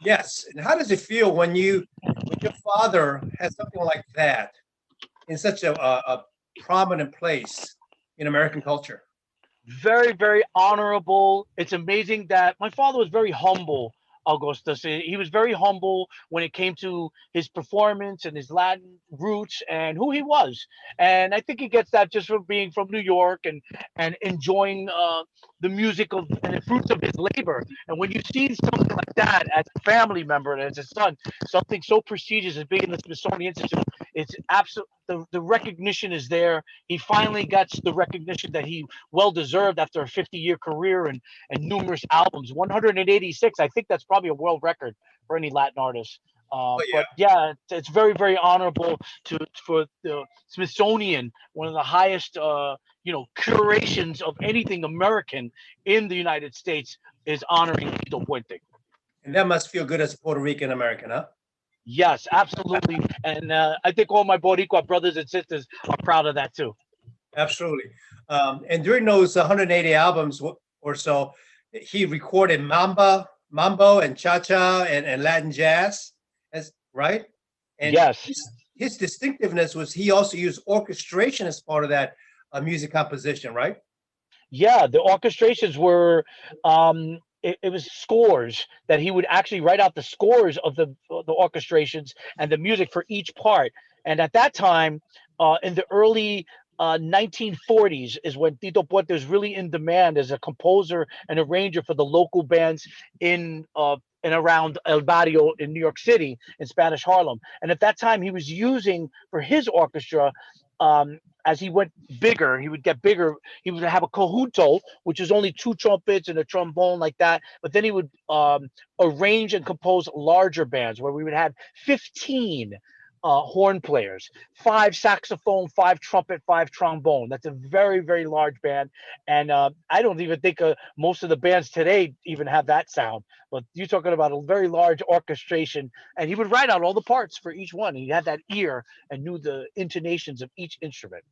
Yes. And how does it feel when your father has something like that in such a prominent place in American culture? Very, very honorable. It's amazing that my father was very humble, Augustus. He was very humble when it came to his performance and his Latin roots and who he was. And I think he gets that just from being from New York and enjoying the music of and the fruits of his labor. And when you see something like that as a family member and as a son, something so prestigious as being in the Smithsonian Institute, it's absolute. The recognition is there. He finally gets the recognition that he well deserved after a 50-year career and numerous albums. 186. I think that's probably a world record for any Latin artist. Oh But yeah. yeah, it's very very honorable for the Smithsonian, one of the highest curations of anything American in the United States, is honoring Tito Puente. And that must feel good as a Puerto Rican American, huh? Yes, absolutely, and I think all my Boricua brothers and sisters are proud of that too. Absolutely. And during those 180 albums or so, he recorded mambo and cha-cha and Latin jazz, as right. And Yes. his distinctiveness was he also used orchestration as part of that music composition, right? Yeah, the orchestrations were it was scores that he would actually write out the scores of the orchestrations and the music for each part. And at that time, in the early 1940s, is when Tito Puente was really in demand as a composer and arranger for the local bands in and around El Barrio in New York City in Spanish Harlem. And at that time, he was using for his orchestra. As he went bigger, he would get bigger. He would have a conjunto, which is only two trumpets and a trombone like that. But then he would arrange and compose larger bands where we would have 15 horn players, five saxophone, five trumpet, five trombone. That's a very, very large band. And I don't even think most of the bands today even have that sound. But you're talking about a very large orchestration. And he would write out all the parts for each one. He had that ear and knew the intonations of each instrument.